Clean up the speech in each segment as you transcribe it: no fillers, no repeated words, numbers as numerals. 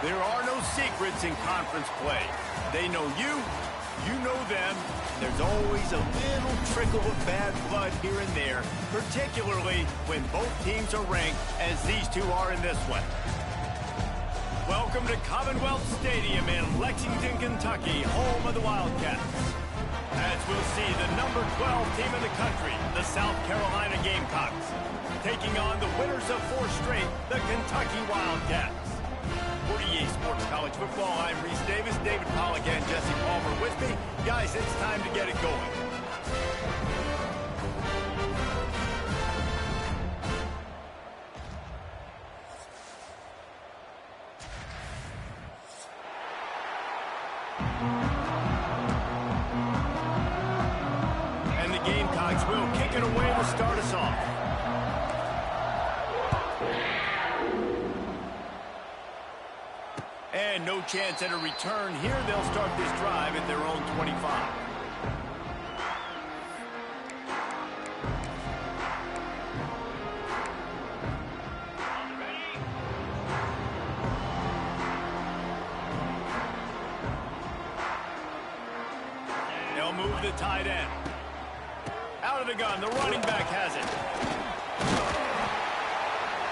There are no secrets in conference play. They know you, you know them. There's always a little trickle of bad blood here and there, particularly when both teams are ranked as these two are in this one. Welcome to Commonwealth Stadium in Lexington, Kentucky, home of the Wildcats. As we'll see the number 12 team in the country, the South Carolina Gamecocks, taking on the winners of 4 straight, the Kentucky Wildcats. For EA Sports College Football, I'm Reese Davis, David Pollack, and Jesse Palmer with me. Guys, it's time to get it going. And the Gamecocks will kick it away to start us off. And no chance at a return here. They'll start this drive at their own 25. They'll move the tight end. Out of the gun, the running back has it.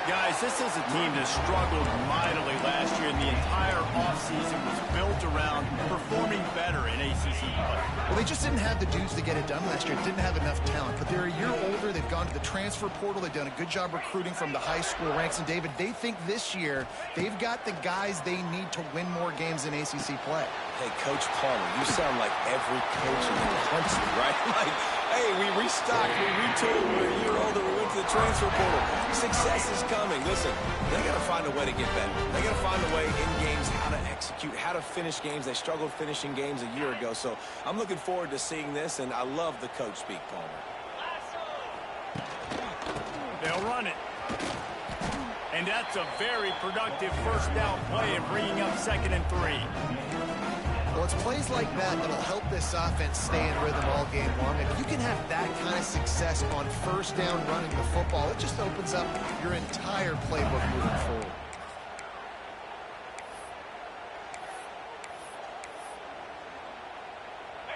Guys, this is a team that struggled mightily last year, and the entire offseason was built around performing better in ACC play. Well, they just didn't have the dudes to get it done last year. Didn't have enough talent, but they're a year older. They've gone to the transfer portal. They've done a good job recruiting from the high school ranks. And, David, they think this year they've got the guys they need to win more games in ACC play. Hey, Coach Palmer, you sound like every coach in the country, right? Like, hey, we restocked, we retooled, we're a year older, we went to the transfer portal. Success is coming. Listen, they got to find a way to get better. They got to find a way in games how to execute, how to finish games. They struggled finishing games a year ago, so I'm looking forward to seeing this, and I love the coach speak, Palmer. They'll run it. And that's a very productive first down play and bringing up 2nd and 3. Well, it's plays like that that'll help this offense stay in rhythm all game long. And if you can have that kind of success on first down running the football, it just opens up your entire playbook moving forward.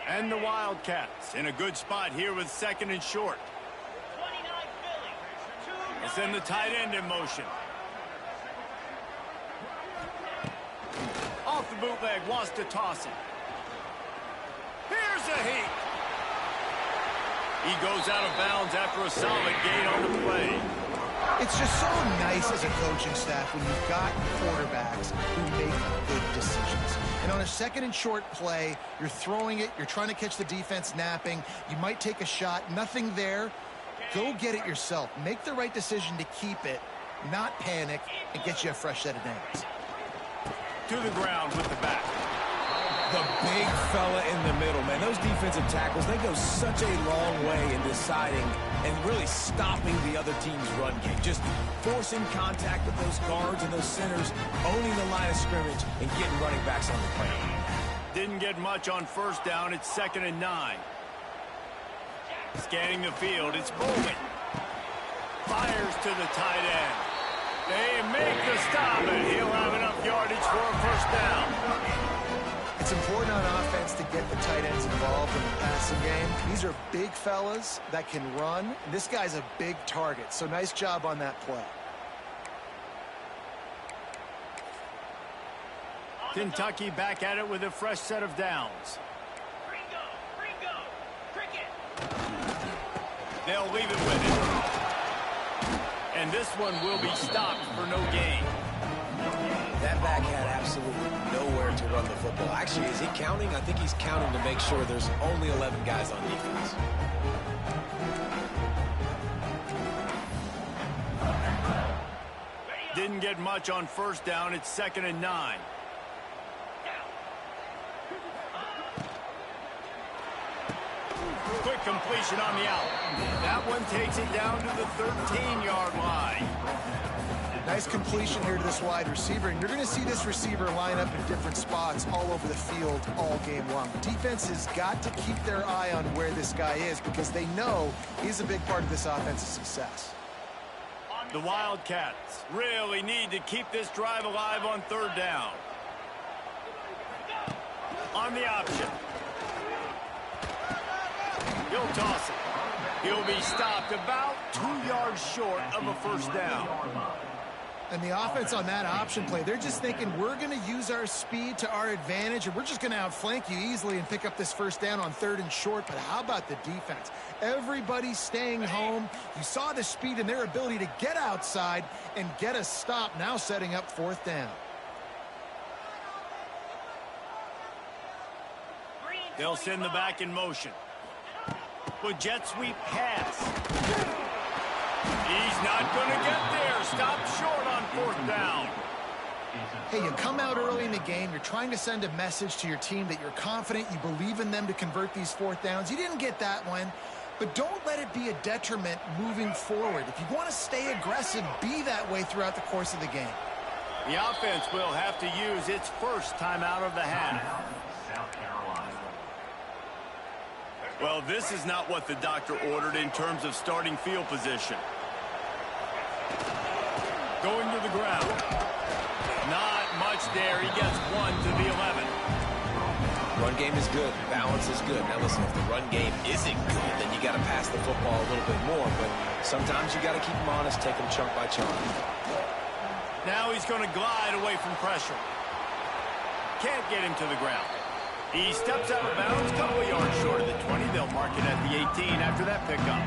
And the Wildcats in a good spot here with 2nd and short. They'll send the tight end in motion. Off the bootleg, wants to toss it. Here's a heat. He goes out of bounds after a solid gain on the play. It's just so nice as a coaching staff when you've got quarterbacks who make good decisions. And on a 2nd and short play, you're throwing it, you're trying to catch the defense napping, you might take a shot, nothing there. Go get it yourself. Make the right decision to keep it, not panic, and get you a fresh set of downs. To the ground with the back. The big fella in the middle, man. Those defensive tackles, they go such a long way in deciding and really stopping the other team's run game. Just forcing contact with those guards and those centers, owning the line of scrimmage, and getting running backs on the play. Didn't get much on first down. It's 2nd and 9. Scanning the field. It's Bowman. Fires to the tight end. They make the stop, and he'll have enough yardage for a first down. It's important on offense to get the tight ends involved in the passing game. These are big fellas that can run. This guy's a big target, so nice job on that play. Kentucky back at it with a fresh set of downs. They'll leave it with it. And this one will be stopped for no gain. That back had absolutely nowhere to run the football. Actually, is he counting? I think he's counting to make sure there's only 11 guys on defense. Didn't get much on first down. It's 2nd and 9. Quick completion on the out. That one takes it down to the 13-yard line. Nice completion here to this wide receiver, and you're going to see this receiver line up in different spots all over the field all game long. Defense has got to keep their eye on where this guy is because they know he's a big part of this offense's success. The Wildcats really need to keep this drive alive on 3rd down. on the option. He'll toss it. He'll be stopped about 2 yards short of a first down. And the offense on that option play, they're just thinking we're going to use our speed to our advantage, and we're just going to outflank you easily and pick up this first down on 3rd and short. But how about the defense? Everybody's staying home. You saw the speed and their ability to get outside and get a stop, now setting up 4th down. They'll send the back in motion. With jet sweep pass. He's not going to get there. Stopped short on 4th down. Hey, you come out early in the game. You're trying to send a message to your team that you're confident, you believe in them to convert these 4th downs. You didn't get that one, but don't let it be a detriment moving forward. If you want to stay aggressive, be that way throughout the course of the game. The offense will have to use its first timeout of the half. Well, this is not what the doctor ordered in terms of starting field position. Going to the ground. Not much there. He gets 1 to the 11. Run game is good. Balance is good. Now, listen, if the run game isn't good, then you got to pass the football a little bit more. But sometimes you got to keep them honest, take them chunk by chunk. Now he's going to glide away from pressure. Can't get him to the ground. He steps out of bounds, couple of yards short of the 20. They'll mark it at the 18 after that pickup.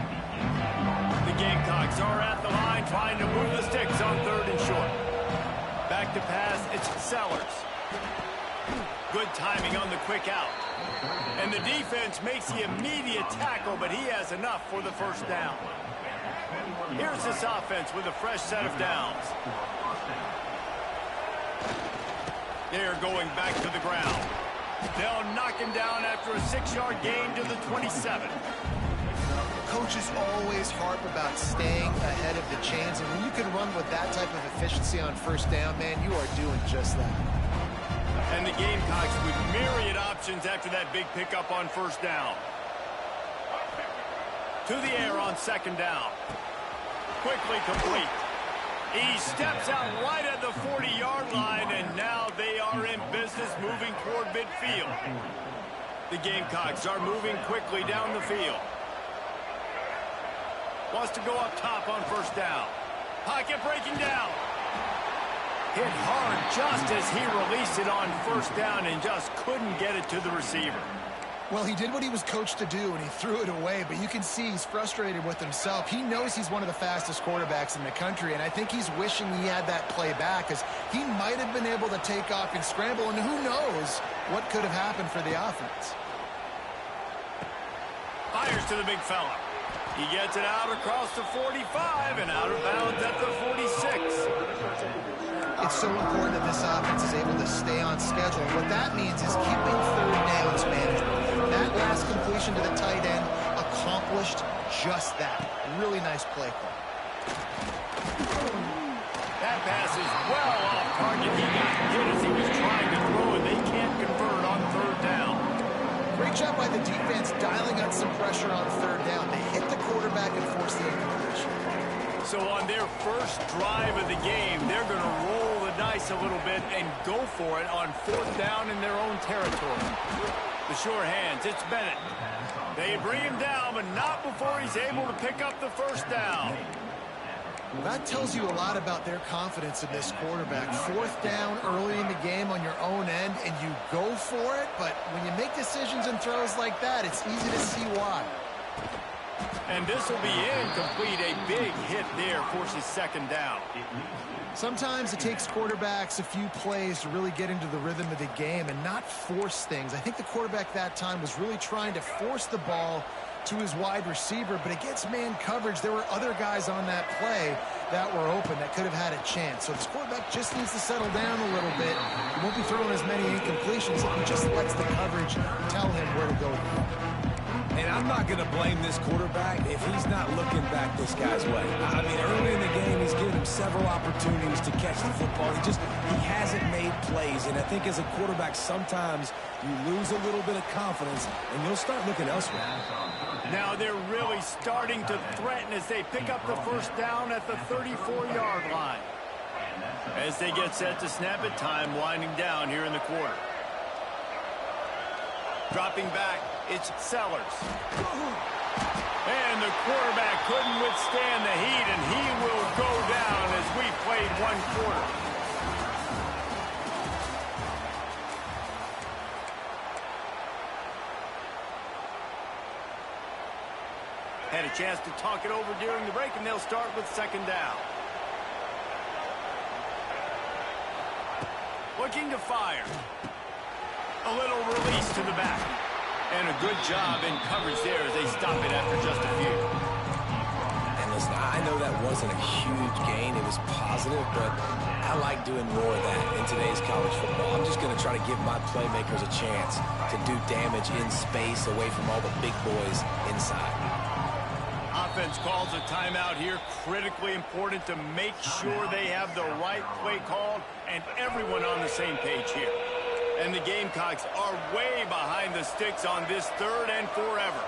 The Gamecocks are at the line trying to move the sticks on 3rd and short. Back to pass, it's Sellers. Good timing on the quick out. And the defense makes the immediate tackle, but he has enough for the first down. Here's this offense with a fresh set of downs. They're going back to the ground. They'll knock him down after a 6-yard gain to the 27. Coaches always harp about staying ahead of the chains, and when you can run with that type of efficiency on 1st down, man, you are doing just that. And the Gamecocks with myriad options after that big pickup on 1st down. To the air on 2nd down. Quickly complete. He steps out right at the 40-yard line, and now they are in business moving toward midfield. The Gamecocks are moving quickly down the field. Wants to go up top on 1st down. Pocket breaking down. Hit hard just as he released it on 1st down and just couldn't get it to the receiver. Well, he did what he was coached to do, and he threw it away, but you can see he's frustrated with himself. He knows he's one of the fastest quarterbacks in the country, and I think he's wishing he had that play back, because he might have been able to take off and scramble, and who knows what could have happened for the offense. Fires to the big fella. He gets it out across the 45 and out of bounds at the 46. It's so important that this offense is able to stay on schedule. What that means is keeping 3rd downs manageable. That last completion to the tight end accomplished just that. Really nice play call. That pass is well off target. He got hit as he was trying to throw, and they can't convert on 3rd down. Great job by the defense dialing out some pressure on 3rd down. They hit the quarterback and forced the incompletion. So on their first drive of the game, they're going to roll the dice a little bit and go for it on 4th down in their own territory. The sure hands, it's Bennett. They bring him down, but not before he's able to pick up the 1st down. Well, that tells you a lot about their confidence in this quarterback. 4th down early in the game on your own end, and you go for it, but when you make decisions and throws like that, it's easy to see why. And this will be incomplete. A big hit there forces 2nd down. Sometimes it takes quarterbacks a few plays to really get into the rhythm of the game and not force things. I think the quarterback that time was really trying to force the ball to his wide receiver, but against man coverage, there were other guys on that play that were open that could have had a chance. So this quarterback just needs to settle down a little bit. He won't be throwing as many incompletions if he just lets the coverage tell him where to go. And I'm not going to blame this quarterback if he's not looking back this guy's way. I mean, early in the game, he's given him several opportunities to catch the football. He hasn't made plays. And I think as a quarterback, sometimes you lose a little bit of confidence, and you'll start looking elsewhere. Now they're really starting to threaten as they pick up the 1st down at the 34-yard line. As they get set to snap it, time winding down here in the quarter. Dropping back, it's Sellers. And the quarterback couldn't withstand the heat, and he will go down as we played one quarter. Had a chance to talk it over during the break, and they'll start with second down. Looking to fire. A little release to the back. And a good job in coverage there as they stop it after just a few. And listen, I know that wasn't a huge gain. It was positive, but I like doing more of that in today's college football. I'm just going to try to give my playmakers a chance to do damage in space away from all the big boys inside. Offense calls a timeout here. Critically important to make sure they have the right play called and everyone on the same page here. And the Gamecocks are way behind the sticks on this third and forever.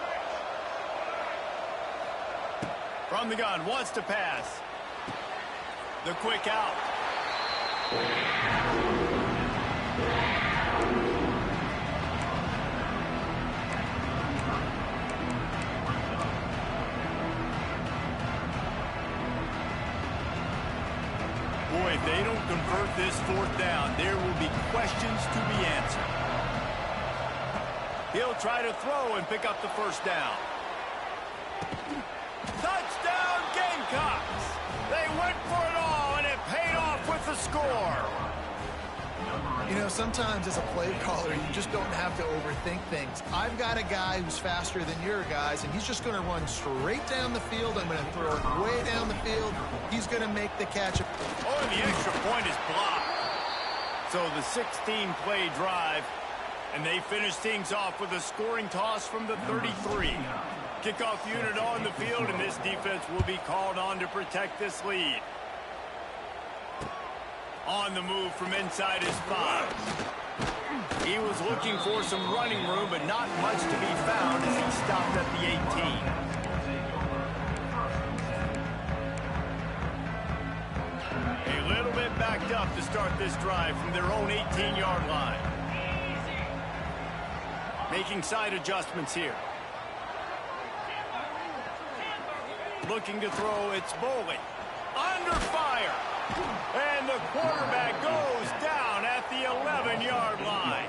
From the gun, wants to pass. The quick out. Boy, if they don't convert this fourth down, there will be questions to be answered. He'll try to throw and pick up the first down. Touchdown, Gamecocks! They went for it all, and it paid off with the score. You know, sometimes as a play caller, you just don't have to overthink things. I've got a guy who's faster than your guys, and he's just going to run straight down the field. I'm going to throw it way down the field. He's going to make the catch. Oh, and the extra point is blocked. So the 16-play drive, and they finish things off with a scoring toss from the 33. Kickoff unit on the field, and this defense will be called on to protect this lead. On the move from inside his 5. He was looking for some running room, but not much to be found as he stopped at the 18. A little bit backed up to start this drive from their own 18-yard line. Making side adjustments here. Looking to throw, it's Boley. Under fire. And the quarterback goes down at the 11-yard line.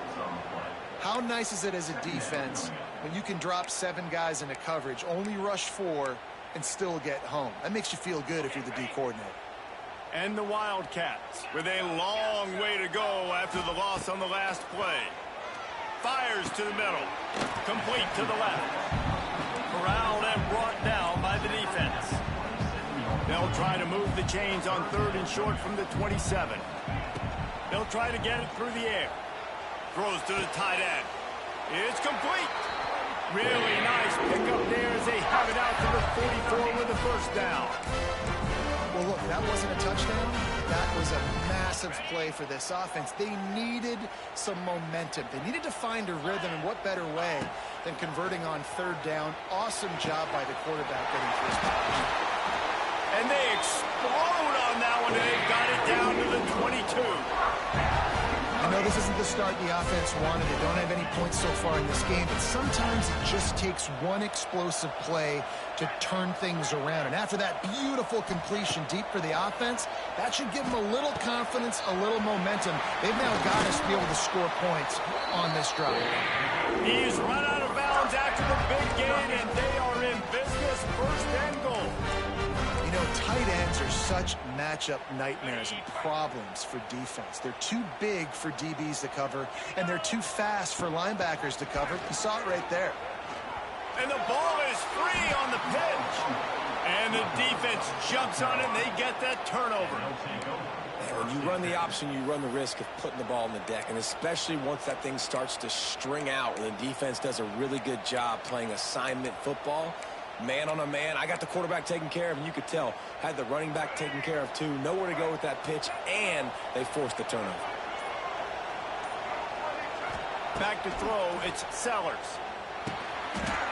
How nice is it as a defense when you can drop 7 guys into coverage, only rush 4, and still get home? That makes you feel good if you're the D coordinator. And the Wildcats with a long way to go after the loss on the last play. Fires to the middle. Complete to the left. Corralled and brought down by the defense. They'll try to move the chains on 3rd and short from the 27. They'll try to get it through the air. Throws to the tight end. It's complete. Really nice pickup there as they have it out to the 44 with the first down. Well, look, that wasn't a touchdown. That was a massive play for this offense. They needed some momentum. They needed to find a rhythm, and what better way than converting on 3rd down. Awesome job by the quarterback getting to his position. And they explode on that one, and they've got it down to the 22. I know this isn't the start the offense wanted. They don't have any points so far in this game, but sometimes it just takes one explosive play to turn things around. And after that beautiful completion deep for the offense, that should give them a little confidence, a little momentum. They've now got us to be able to score points on this drive. He's run out of bounds after the big gain, and they are in business. First and goal. You know, tight ends are such matchup nightmares and problems for defense. They're too big for DBs to cover, and they're too fast for linebackers to cover. You saw it right there. And the ball is free on the pitch. And the defense jumps on it, and they get that turnover. When you run the option, you run the risk of putting the ball on the deck, and especially once that thing starts to string out, and the defense does a really good job playing assignment football. Man on a man, I got the quarterback taken care of, and you could tell, had the running back taken care of too. Nowhere to go with that pitch, and they forced the turnover. Back to throw, it's Sellers.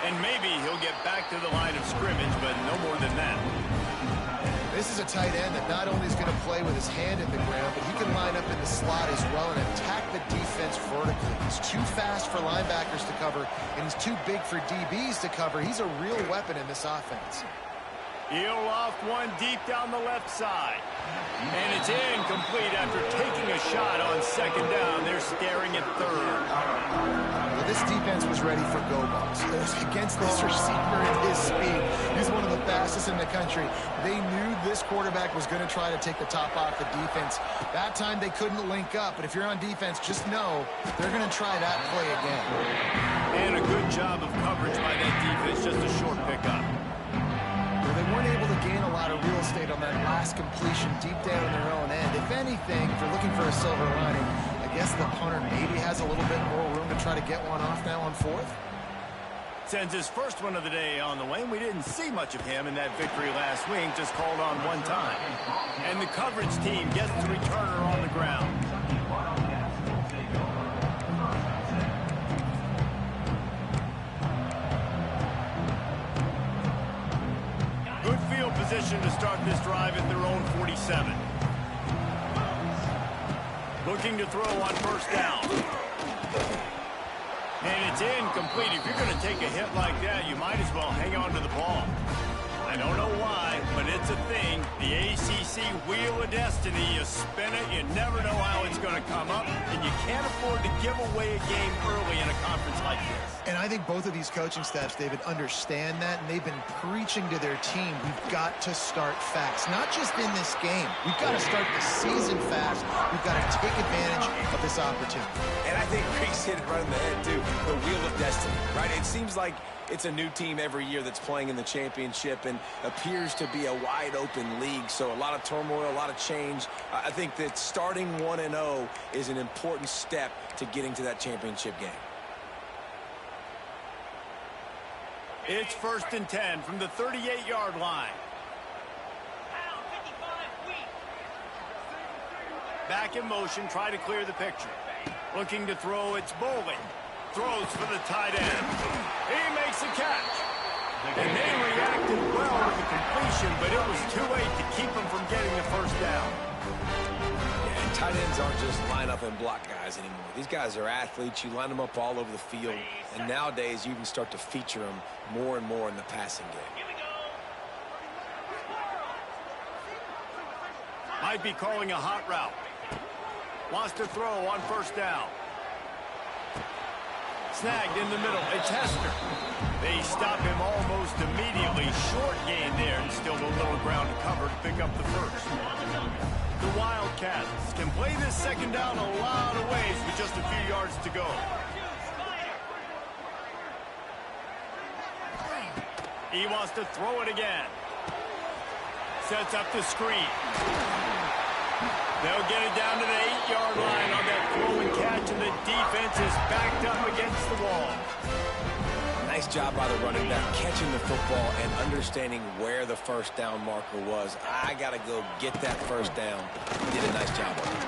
And maybe he'll get back to the line of scrimmage, but no more than that. This is a tight end that not only is going to play with his hand in the ground, but he can line up in the slot as well and attack the defense vertically. He's too fast for linebackers to cover, and he's too big for DBs to cover. He's a real weapon in this offense. He'll loft one deep down the left side. And it's incomplete after taking a shot on second down. They're staring at third. Well, this defense was ready for go balls. Against this receiver at his speed, he's one of the fastest in the country. They knew this quarterback was going to try to take the top off the defense. That time they couldn't link up, but if you're on defense, just know they're going to try that play again. And a good job of coverage by that defense, just a short pickup. They weren't able to gain a lot of real estate on that last completion deep down in their own end. If anything, if you're looking for a silver lining, I guess the punter maybe has a little bit more room to try to get one off now on fourth. Sends his first one of the day on the way. We didn't see much of him in that victory last week, just called on one time. And the coverage team gets the returner on the ground. Good field position to start this drive at their own 47. Looking to throw on first down. And it's incomplete. If you're going to take a hit like that, you might as well hang on to the ball. I don't know why, but it's a thing. The ACC Wheel of Destiny, you spin it, you never know how it's going to come up, and you can't afford to give away a game early in a conference like this. And I think both of these coaching staffs, David, understand that, and they've been preaching to their team, we've got to start fast. Not just in this game. We've got to start the season fast. We've got to take advantage of this opportunity. And I think Reese hit it right in the head, too. The Wheel of Destiny, right? It seems like it's a new team every year that's playing in the championship and appears to be a wide-open league. So a lot of turmoil, a lot of change. I think that starting 1-0 is an important step to getting to that championship game. It's 1st and 10 from the 38-yard line. Back in motion, try to clear the picture. Looking to throw, it's Bowling. Throws for the tight end. He makes a catch. And they reacted well to the completion, but it was too late to keep them from getting the first down. Yeah, and tight ends aren't just line up and block guys anymore. These guys are athletes. You line them up all over the field. And nowadays, you can start to feature them more and more in the passing game. Might be calling a hot route. Wants to throw on first down. Snagged in the middle. It's Hester. They stop him almost immediately. Short gain there, and still a little ground to cover to pick up the first. The Wildcats can play this second down a lot of ways with just a few yards to go. He wants to throw it again. Sets up the screen. They'll get it down to the 8-yard line on that throw and catch, and the defense is backed up against the wall. Nice job by the running back, catching the football and understanding where the first down marker was. I got to go get that first down. He did a nice job of it.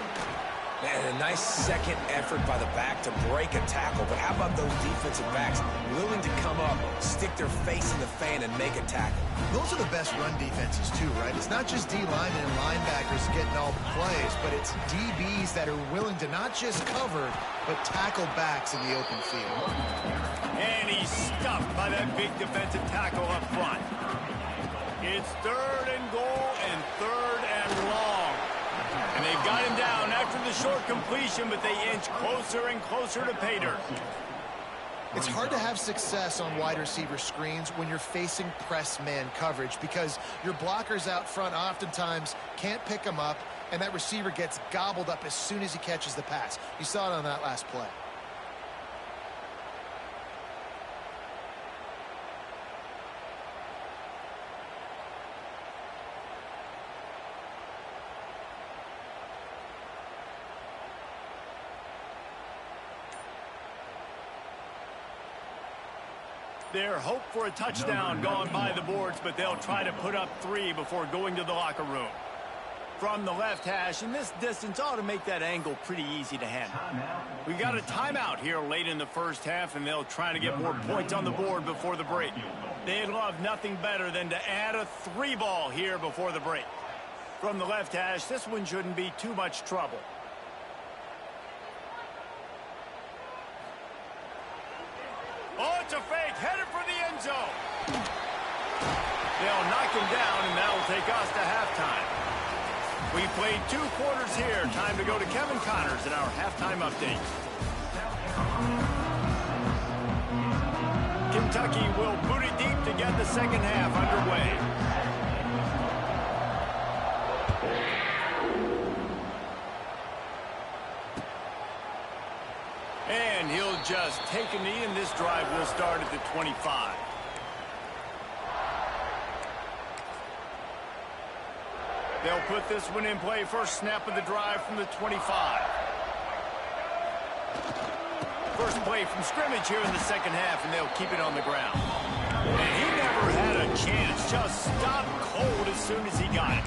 Man, a nice second effort by the back to break a tackle. But how about those defensive backs willing to come up, stick their face in the fan, and make a tackle? Those are the best run defenses, too, right? It's not just D linemen and linebackers getting all the plays, but it's DBs that are willing to not just cover, but tackle backs in the open field. And he's stuffed by that big defensive tackle up front. It's 3rd and goal and 3rd and long. And they've got him down after the short completion, but they inch closer and closer to pay dirt. It's hard to have success on wide receiver screens when you're facing press man coverage because your blockers out front oftentimes can't pick them up, and that receiver gets gobbled up as soon as he catches the pass. You saw it on that last play. Their hope for a touchdown gone by the boards, but they'll try to put up 3 before going to the locker room. From the left hash, and this distance ought to make that angle pretty easy to handle. We've got a timeout here late in the first half, and they'll try to get more points on the board before the break. They'd love nothing better than to add a 3-ball here before the break. From the left hash, this one shouldn't be too much trouble. a fake, headed for the end zone. They'll knock him down, and that'll take us to halftime. We played 2 quarters here. Time to go to Kevin Connors in our halftime update. Kentucky will boot it deep to get the second half underway. And he'll just take a knee, and this drive will start at the 25. They'll put this one in play. First snap of the drive from the 25. First play from scrimmage here in the second half, and they'll keep it on the ground. And he never had a chance. Just stopped cold as soon as he got it.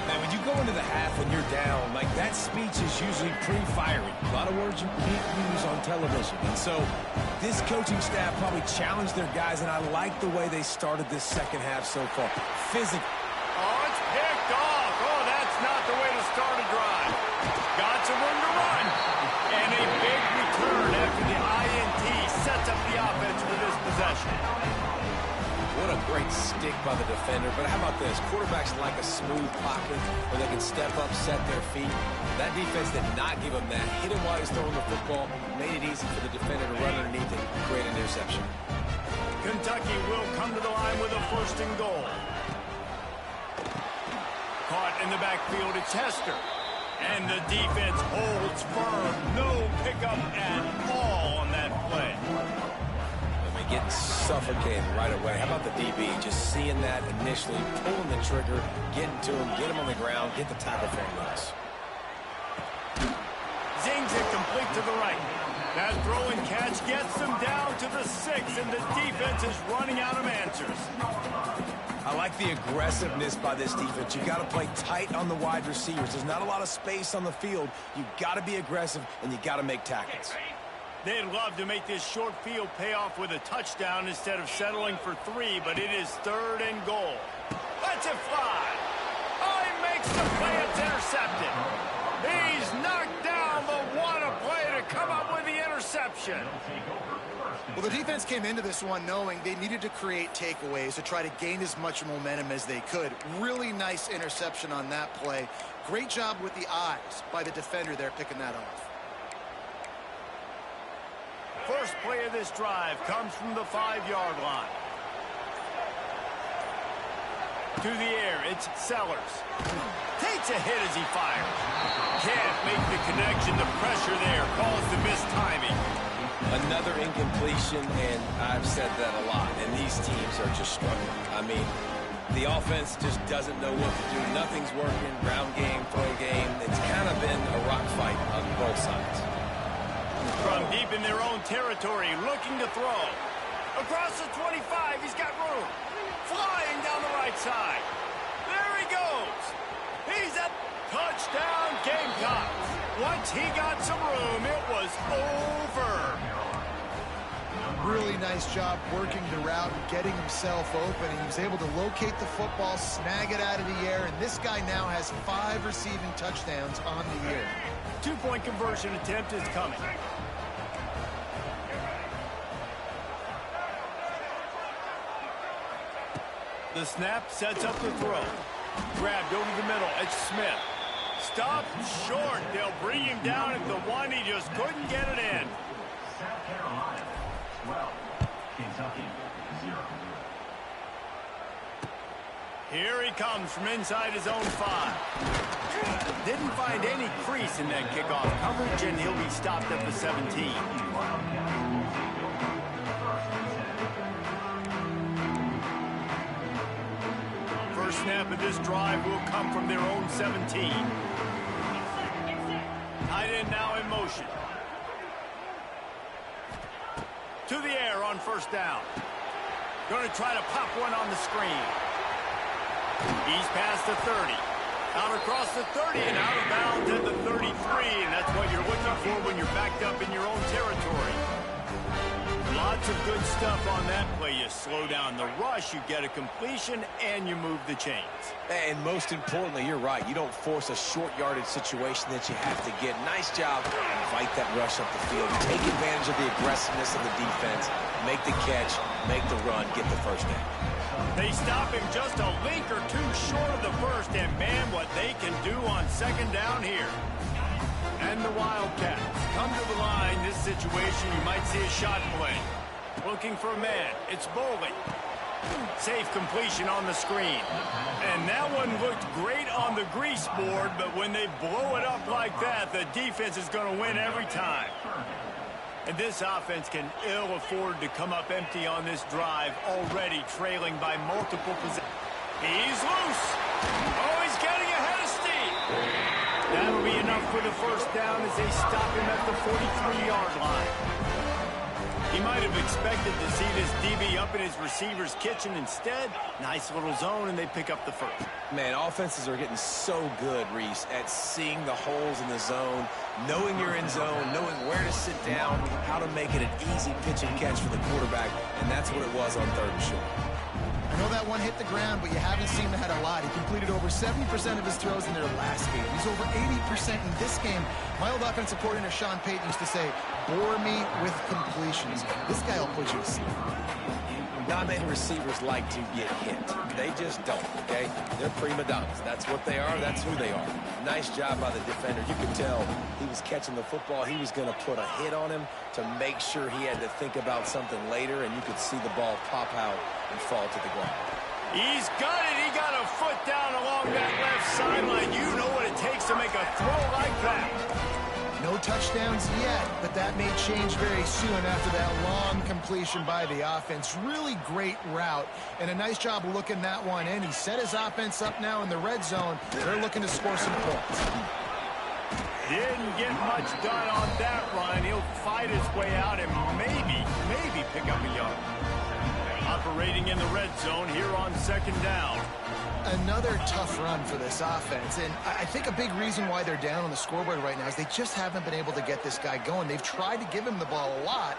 Man, when you go into the half and you're down, like that speech is usually pretty fiery. A lot of words you can't use on television. And so this coaching staff probably challenged their guys, and I like the way they started this second half so far. Physical. Oh, it's picked off. Oh, that's not the way to start a drive. Got some room to run. And a big return after the INT sets up the offense for this possession. What a great stick by the defender. But how about this? Quarterbacks like a smooth pocket where they can step up, set their feet. That defense did not give him that. Hit him while he's throwing the football. Made it easy for the defender to run underneath and create an interception. Kentucky will come to the line with a 1st and goal. Caught in the backfield, it's Hester. And the defense holds firm. No pickup at all on that play. I mean, getting suffocated right away. How about the DB? Just seeing that initially, pulling the trigger, getting to him, get him on the ground, get the tackle for him. Zings it complete to the right. That throw and catch gets them down to the 6, and the defense is running out of answers. I like the aggressiveness by this defense. You got to play tight on the wide receivers. There's not a lot of space on the field. You got to be aggressive, and you got to make tackles. They'd love to make this short field pay off with a touchdown instead of settling for 3, but it is 3rd and goal. Lets it fly. Oh, he makes the play. It's intercepted. He's knocked down, but what a play to come up with the interception. Well, the defense came into this one knowing they needed to create takeaways to try to gain as much momentum as they could. Really nice interception on that play. Great job with the eyes by the defender there picking that off. First play of this drive comes from the 5-yard line. To the air, it's Sellers. Takes a hit as he fires. Can't make the connection. The pressure there caused the missed timing. Another incompletion, and I've said that a lot, and these teams are just struggling. I mean, the offense just doesn't know what to do. Nothing's working. Ground game, throw game. It's kind of been a rock fight on both sides. From deep in their own territory, looking to throw. Across the 25, he's got room. Flying down the right side. There he goes. He's up. Touchdown, Gamecocks. Once he got some room, it was over. Really nice job working the route and getting himself open. He was able to locate the football, snag it out of the air, and this guy now has 5 receiving touchdowns on the year. 2-point conversion attempt is coming. The snap sets up the throw. Grabbed over the middle. It's Smith. Stopped short. They'll bring him down at the 1. He just couldn't get it in. South Carolina 12, Kentucky 0. Here he comes from inside his own 5. Didn't find any crease in that kickoff coverage, and he'll be stopped at the 17. First snap of this drive will come from their own 17. Tight end now in motion. To the air on first down. Going to try to pop one on the screen. He's past the 30. Out across the 30 and out of bounds at the 33. And that's what you're looking for when you're backed up in your own territory. A lot Lots of good stuff on that play. You slow down the rush, you get a completion, and you move the chains. And most importantly, you're right. You don't force a short yardage situation that you have to get. Nice job. Fight that rush up the field. Take advantage of the aggressiveness of the defense. Make the catch, make the run, get the first down. They stop him just a link or two short of the first, and man, what they can do on second down here. And the Wildcats come to the line. This situation, you might see a shot play. Looking for a man. It's Bowling. Safe completion on the screen. And that one looked great on the grease board, but when they blow it up like that, the defense is going to win every time. And this offense can ill afford to come up empty on this drive, already trailing by multiple possessions. He's loose. Oh, he's getting ahead of steam. That'll be enough for the first down as they stop him at the 43-yard line. He might have expected to see this DB up in his receiver's kitchen. Instead, nice little zone, and they pick up the first. Man, offenses are getting so good, Reese, at seeing the holes in the zone, knowing you're in zone, knowing where to sit down, how to make it an easy pitch and catch for the quarterback, and that's what it was on third and short. I know that one hit the ground, but you haven't seen him had a lot. He completed over 70% of his throws in their last game. He's over 80% in this game. My old offensive coordinator, Sean Payton, used to say, bore me with completions. This guy will put you to sleep. Not many receivers like to get hit. They just don't, okay? They're prima donnas. That's what they are. That's who they are. Nice job by the defender. You could tell he was catching the football. He was going to put a hit on him to make sure he had to think about something later, and you could see the ball pop out and fall to the ground. He's got it. He got a foot down along that left sideline. You know what it takes to make a throw like that. No touchdowns yet, but that may change very soon after that long completion by the offense. Really great route, and a nice job of looking that one in. He set his offense up now in the red zone. They're looking to score some points. Didn't get much done on that run. He'll fight his way out and maybe pick up a yard. Operating in the red zone here on second down. Another tough run for this offense, and I think a big reason why they're down on the scoreboard right now is they just haven't been able to get this guy going. They've tried to give him the ball a lot.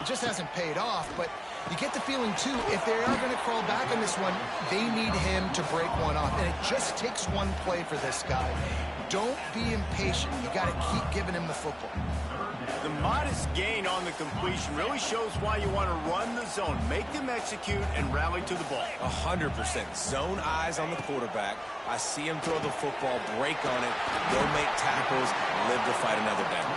It just hasn't paid off, but you get the feeling, too, if they are going to crawl back on this one, they need him to break one off, and it just takes one play for this guy. Don't be impatient. You got to keep giving him the football. The modest gain on the completion really shows why you want to run the zone. Make them execute and rally to the ball. 100%. Zone eyes on the quarterback. I see him throw the football, break on it, go make tackles, live to fight another down.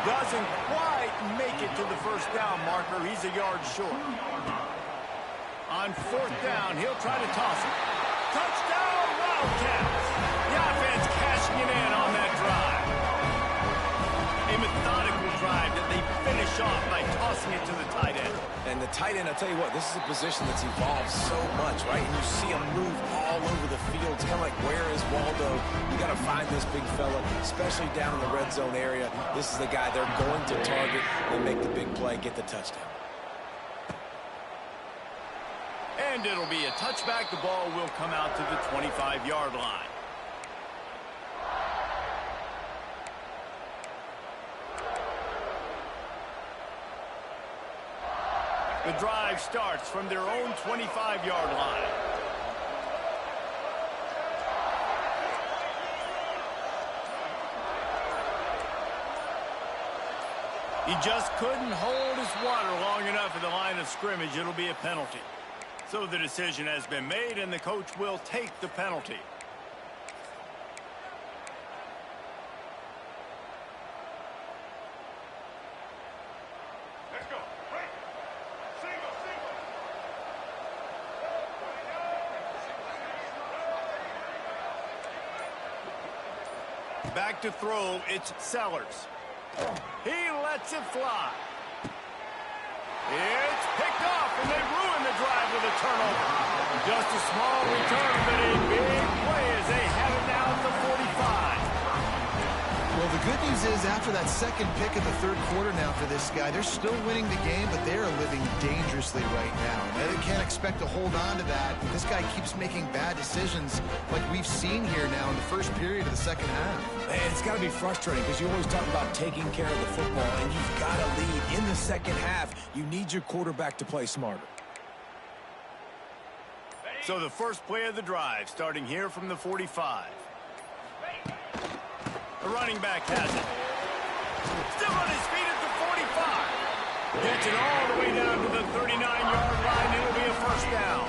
Doesn't quite make it to the first down marker. He's a yard short. On fourth down, he'll try to toss it. Touchdown, Wildcats! The offense cashing it in on that drive. A methodical drive that they finish off by tossing it to the tight end. And the tight end, I'll tell you what, this is a position that's evolved so much, right? And you see him move all over the field. It's kind of like, where is Waldo? You got to find this big fella, especially down in the red zone area. This is the guy they're going to target and make the big play, get the touchdown. And it'll be a touchback. The ball will come out to the 25-yard line. The drive starts from their own 25-yard line. He just couldn't hold his water long enough at the line of scrimmage. It'll be a penalty. So the decision has been made, and the coach will take the penalty. Back to throw, it's Sellers. He lets it fly. It's picked off, and they ruin the drive with a turnover. Just a small return, but a big play as they have it now at the 45. Well, the good news is after that second pick of the third quarter now for this guy, they're still winning the game, but they are living dangerously right now. And they can't expect to hold on to that. This guy keeps making bad decisions like we've seen here now in the first period of the second half. Man, it's got to be frustrating because you always talk about taking care of the football, and you've got to lead in the second half. You need your quarterback to play smarter. So the first play of the drive, starting here from the 45. The running back has it. Still on his feet at the 45. Gets it all the way down to the 39-yard line. It'll be a first down.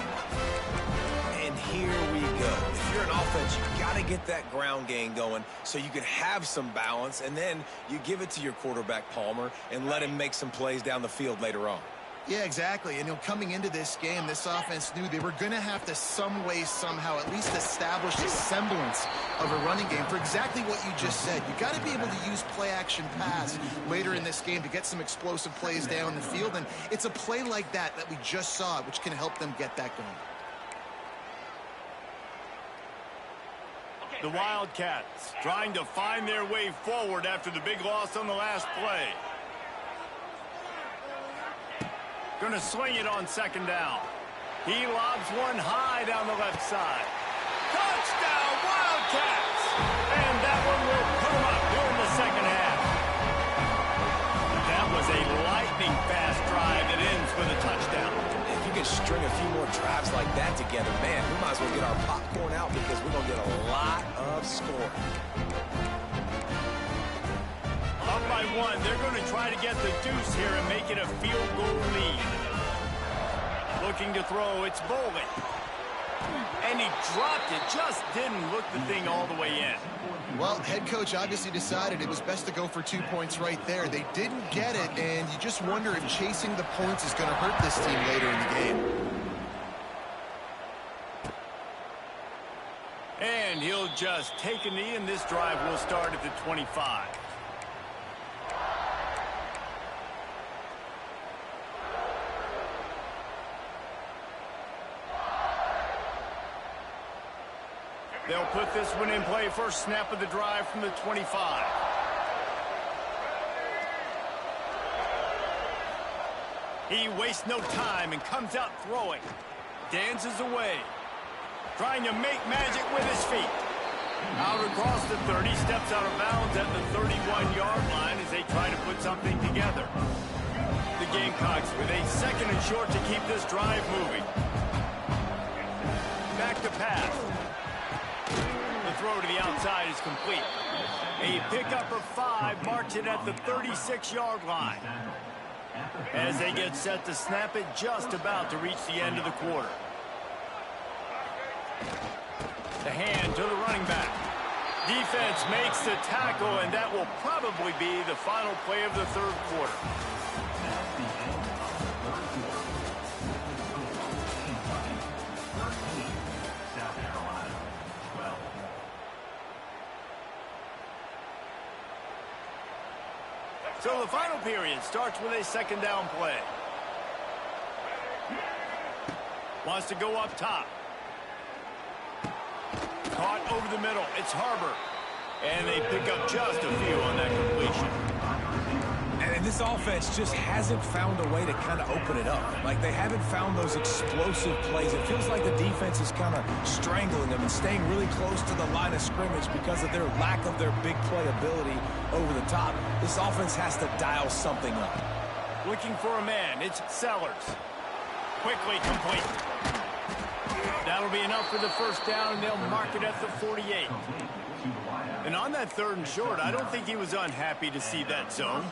And here we go. If you're an offense, you've got to get that ground game going so you can have some balance, and then you give it to your quarterback, Palmer, and let him make some plays down the field later on. Yeah, exactly. And coming into this game, this offense knew they were going to have to some way, somehow, at least establish a semblance of a running game for exactly what you just said. You got to be able to use play-action pass later in this game to get some explosive plays down the field. And it's a play like that we just saw, which can help them get that going. The Wildcats trying to find their way forward after the big loss on the last play. Going to sling it on second down. He lobs one high down the left side. Touchdown, Wildcats! And that one will put them up here in the second half. That was a lightning-fast drive that ends with a touchdown. If you can string a few more drives like that together, man, we might as well get our popcorn out because we're going to get a lot of scoring. Up by one, they're going to try to get the deuce here and make it a field goal lead. Looking to throw, it's Bowling. And he dropped it, just didn't look the thing all the way in. Well, head coach obviously decided it was best to go for 2 points right there. They didn't get it, and you just wonder if chasing the points is going to hurt this team later in the game. And he'll just take a knee, and this drive will start at the 25. They'll put this one in play. First snap of the drive from the 25. He wastes no time and comes out throwing. Dances away. Trying to make magic with his feet. Out across the 30. Steps out of bounds at the 31-yard line as they try to put something together. The Gamecocks with a second and short to keep this drive moving. Back to pass. The throw to the outside is complete. A pickup of 5 marks it at the 36-yard line. As they get set to snap it, just about to reach the end of the quarter. The hand to the running back. Defense makes the tackle, and that will probably be the final play of the third quarter. So the final period starts with a second down play. Wants to go up top. Caught over the middle. It's Harbor. And they pick up just a few on that completion. And this offense just hasn't found a way to kind of open it up. Like, they haven't found those explosive plays. It feels like the defense is kind of strangling them and staying really close to the line of scrimmage because of their lack of their big play ability over the top. This offense has to dial something up. Looking for a man. It's Sellers. Quickly complete. That'll be enough for the first down, and they'll mark it at the 48. And on that third and short, I don't think he was unhappy to see that zone.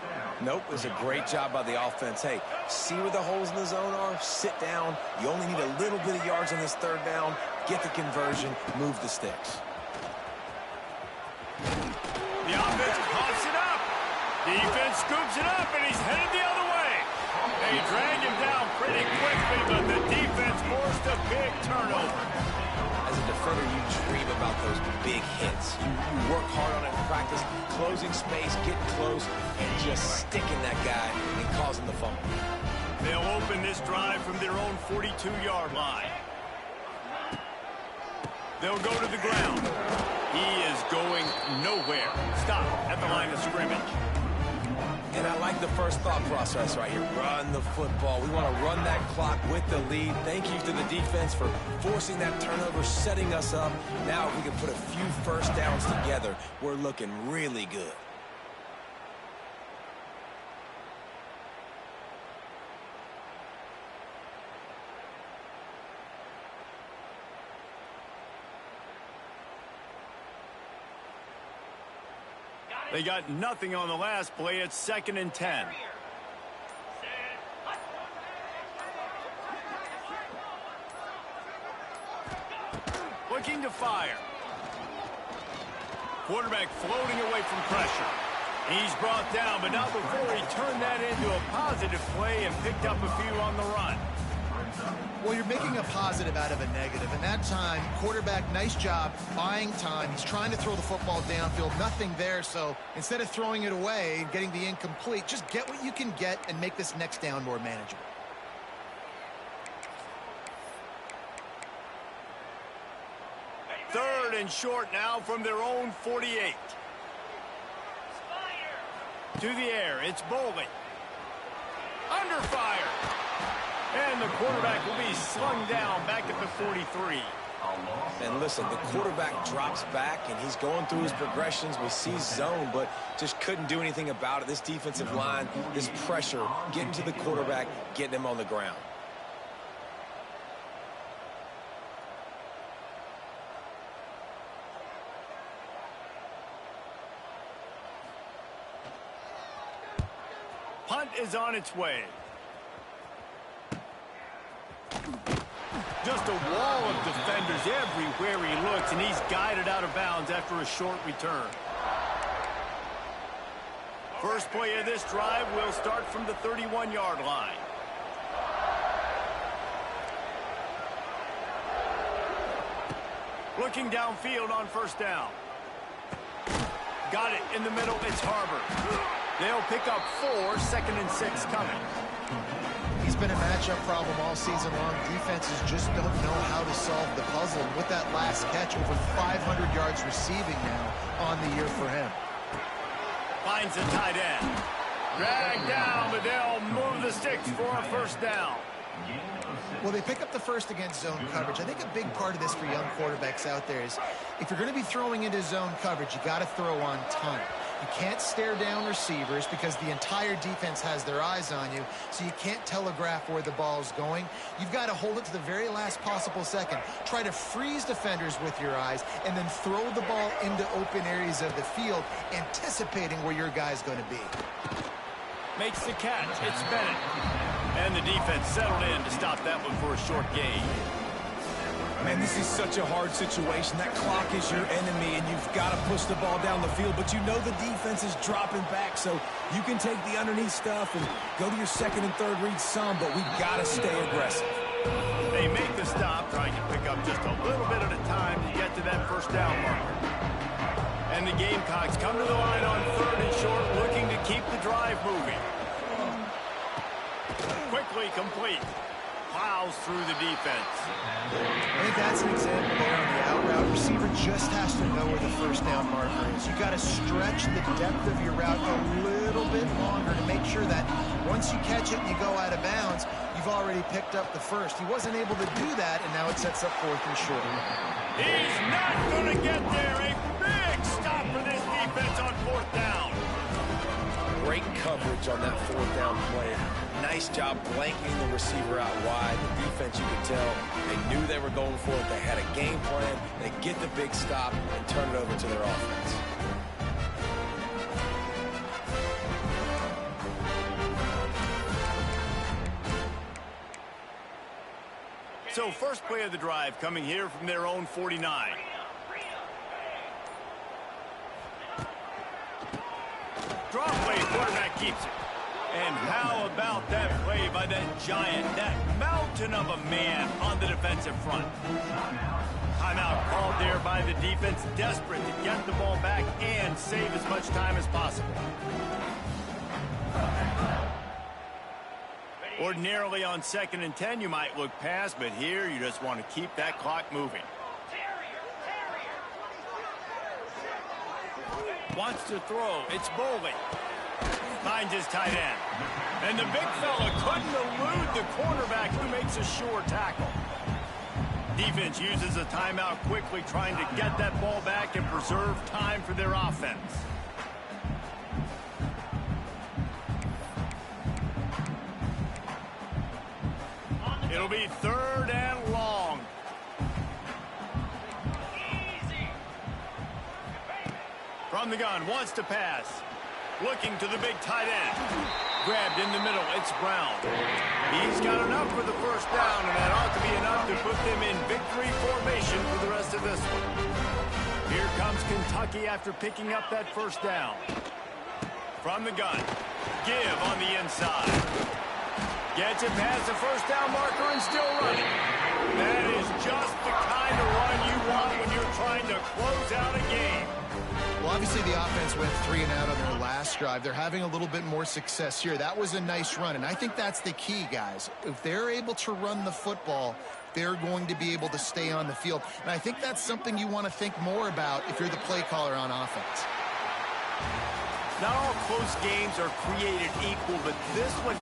Nope, it was a great job by the offense. Hey, see where the holes in the zone are, sit down. You only need a little bit of yards on this third down. Get the conversion, move the sticks. The offense pops it up. Defense scoops it up, and he's headed the other way. They drag him down pretty quickly, but the defense forced a big turnover. As a defender, you dream about those big hits. You work hard on it in practice, closing space, getting close, and just sticking that guy and causing the fumble. They'll open this drive from their own 42-yard line. They'll go to the ground. He is going nowhere. Stop at the line of scrimmage. And I like the first thought process right here. Run the football. We want to run that clock with the lead. Thank you to the defense for forcing that turnover, setting us up. Now if we can put a few first downs together, we're looking really good. They got nothing on the last play. It's 2nd and 10. Looking to fire. Quarterback floating away from pressure. He's brought down, but not before he turned that into a positive play and picked up a few on the run. Well, you're making a positive out of a negative. And that time, quarterback, nice job buying time. He's trying to throw the football downfield. Nothing there. So instead of throwing it away and getting the incomplete, just get what you can get and make this next down more manageable. Third and short now from their own 48. To the air, it's Bowling. Under fire. And the quarterback will be slung down back at the 43. And listen, the quarterback drops back, and he's going through his progressions. We see zone, but just couldn't do anything about it. This defensive line, this pressure, getting to the quarterback, getting him on the ground. Punt is on its way. Just a wall of defenders everywhere he looks, and he's guided out of bounds after a short return. First play of this drive will start from the 31-yard line. Looking downfield on first down. Got it in the middle. It's Harbor. They'll pick up 4, 2nd and 6 coming. He's been a matchup problem all season long. Defenses just don't know how to solve the puzzle. And with that last catch, over 500 yards receiving now on the year for him. Finds a tight end. Dragged down, but they'll move the sticks for a first down. Well, they pick up the first against zone coverage. I think a big part of this for young quarterbacks out there is if you're going to be throwing into zone coverage, you got to throw on time. You can't stare down receivers because the entire defense has their eyes on you, so you can't telegraph where the ball's going. You've got to hold it to the very last possible second. Try to freeze defenders with your eyes and then throw the ball into open areas of the field, anticipating where your guy's going to be. Makes the catch. It's Bennett. And the defense settled in to stop that one for a short gain. Man, this is such a hard situation. That clock is your enemy, and you've got to push the ball down the field. But you know the defense is dropping back, so you can take the underneath stuff and go to your second and third read some, but we've got to stay aggressive. They make the stop, trying to pick up just a little bit at a time to get to that first down marker. And the Gamecocks come to the line on 3rd and short, looking to keep the drive moving. Quickly complete. Plows through the defense. I think that's an example there on the out route. Receiver just has to know where the first down marker is. You got to stretch the depth of your route a little bit longer to make sure that once you catch it and you go out of bounds, you've already picked up the first. He wasn't able to do that, and now it sets up 4th and short. He's not going to get there. A big stop for this defense on 4th down. Great coverage on that 4th down play. Nice job blanking the receiver out wide. The defense, you could tell, they knew they were going for it. They had a game plan. They get the big stop and turn it over to their offense. So first play of the drive coming here from their own 49. Draw play, quarterback keeps it. And how about that play by that giant, that mountain of a man on the defensive front? Timeout called there by the defense, desperate to get the ball back and save as much time as possible. Ordinarily on 2nd and 10, you might look past, but here you just want to keep that clock moving. Wants to throw. It's Boley. Finds his tight end. And the big fella couldn't elude the cornerback who makes a sure tackle. Defense uses a timeout quickly, trying to get that ball back and preserve time for their offense. It'll be 3rd and long. From the gun, wants to pass. Looking to the big tight end. Grabbed in the middle, it's Brown. He's got enough for the first down, and that ought to be enough to put them in victory formation for the rest of this one. Here comes Kentucky after picking up that first down. From the gun, give on the inside. Gets it past the first down marker and still running. That is just the kind of run you want when you're trying to close out a game. Well, obviously the offense went 3 and out on their last drive. They're having a little bit more success here. That was a nice run, and I think that's the key, guys. If they're able to run the football, they're going to be able to stay on the field. And I think that's something you want to think more about if you're the play caller on offense. Not all close games are created equal, but this one